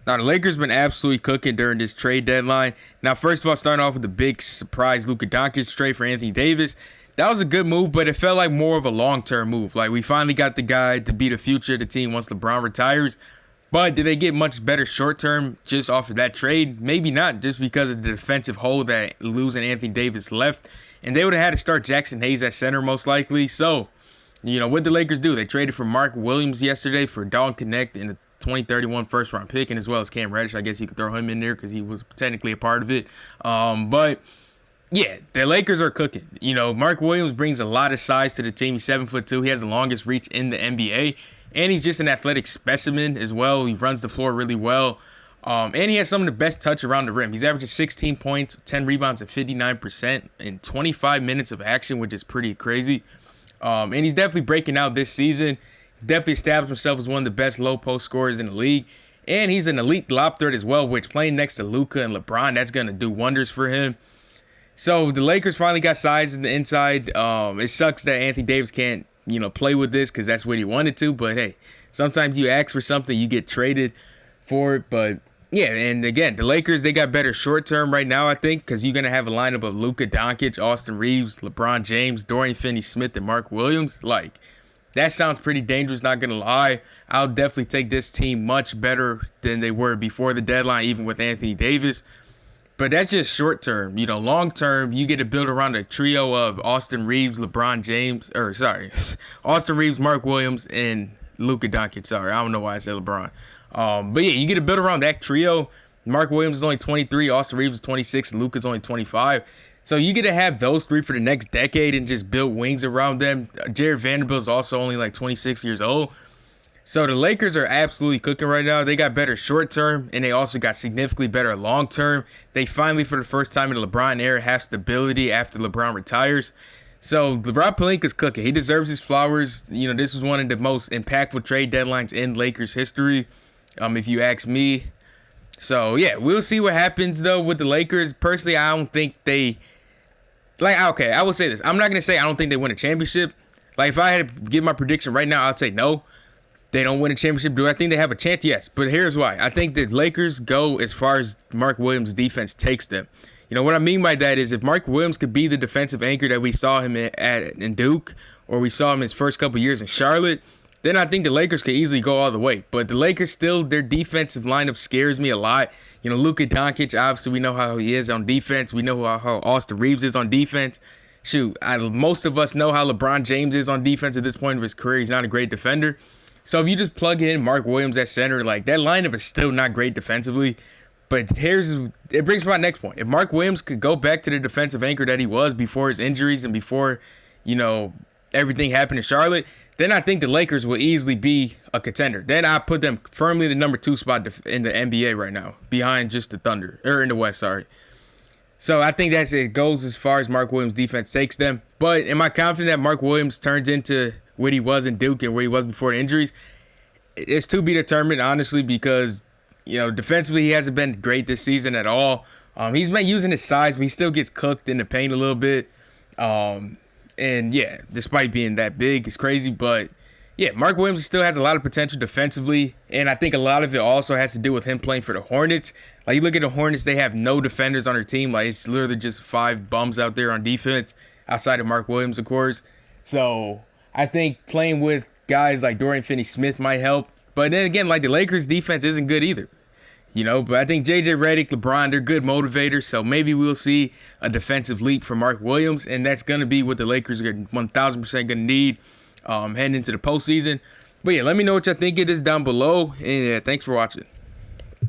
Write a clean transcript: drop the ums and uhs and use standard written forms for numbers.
Now, the Lakers been absolutely cooking during this trade deadline. Now, first of all, starting off with the big surprise Luka Doncic trade for Anthony Davis. That was a good move, but it felt like more of a long-term move. Like, we finally got the guy to be the future of the team once LeBron retires. But did they get much better short-term just off of that trade? Maybe not, just because of the defensive hole that losing Anthony Davis left. And they would have had to start Jackson Hayes at center most likely. So, what the Lakers do? They traded for Mark Williams yesterday for Dalton Connect in the 2031 first round pick, and as well as Cam Reddish. I guess you could throw him in there because he was technically a part of it. But yeah, the Lakers are cooking. Mark Williams brings a lot of size to the team. He's 7'2". He has the longest reach in the NBA, and he's just an athletic specimen as well. He runs the floor really well. And he has some of the best touch around the rim. He's averaging 16 points, 10 rebounds, at 59% in 25 minutes of action, which is pretty crazy. And he's definitely breaking out this season. Definitely established himself as one of the best low post scorers in the league. And he's an elite lob threat as well, which playing next to Luka and LeBron, that's going to do wonders for him. So the Lakers finally got size in the inside. It sucks that Anthony Davis can't, play with this because that's what he wanted to. But hey, sometimes you ask for something, you get traded for it. But yeah, and again, the Lakers, they got better short term right now, I think, because you're going to have a lineup of Luka Doncic, Austin Reeves, LeBron James, Dorian Finney-Smith, and Mark Williams. That sounds pretty dangerous, not going to lie. I'll definitely take this team much better than they were before the deadline, even with Anthony Davis. But that's just short term. Long term, you get to build around a trio of Austin Reeves, Austin Reeves, Mark Williams, and Luka Doncic. Sorry, I don't know why I said LeBron. But yeah, you get to build around that trio. Mark Williams is only 23, Austin Reeves is 26, and Luka's only 25. So you get to have those three for the next decade and just build wings around them. Jared Vanderbilt is also only 26 years old. So the Lakers are absolutely cooking right now. They got better short term, and they also got significantly better long term. They finally, for the first time in the LeBron era, have stability after LeBron retires. So Rob Pelinka's cooking. He deserves his flowers. This was one of the most impactful trade deadlines in Lakers history, if you ask me. So yeah, we'll see what happens though with the Lakers. Personally, I don't think they okay, I will say this. I'm not gonna say I don't think they win a championship. If I had to give my prediction right now, I'd say no. They don't win a championship. Do I think they have a chance? Yes. But here's why. I think the Lakers go as far as Mark Williams' defense takes them. What I mean by that is if Mark Williams could be the defensive anchor that we saw him in Duke, or we saw him in his first couple years in Charlotte, then I think the Lakers could easily go all the way. But the Lakers still, their defensive lineup scares me a lot. Luka Doncic, obviously we know how he is on defense. We know how Austin Reeves is on defense. Shoot, most of us know how LeBron James is on defense at this point of his career. He's not a great defender. So if you just plug in Mark Williams at center, that lineup is still not great defensively. But it brings me to my next point. If Mark Williams could go back to the defensive anchor that he was before his injuries and before, everything happened in Charlotte, then I think the Lakers will easily be a contender. Then I put them firmly in the number 2 spot in the NBA right now, behind just the Thunder, or in the West, sorry. So I think it goes as far as Mark Williams' defense takes them. But am I confident that Mark Williams turns into what he was in Duke and where he was before the injuries? It's to be determined, honestly, because, defensively he hasn't been great this season at all. He's been using his size, but he still gets cooked in the paint a little bit. And yeah, despite being that big, it's crazy. But yeah, Mark Williams still has a lot of potential defensively. And I think a lot of it also has to do with him playing for the Hornets. You look at the Hornets, they have no defenders on their team. It's literally just 5 bums out there on defense, outside of Mark Williams, of course. So I think playing with guys like Dorian Finney-Smith might help. But then again, the Lakers' defense isn't good either. But I think JJ Redick, LeBron, they're good motivators. So maybe we'll see a defensive leap from Mark Williams. And that's going to be what the Lakers are 1,000% going to need heading into the postseason. But yeah, let me know what y'all think it is down below. And yeah, thanks for watching.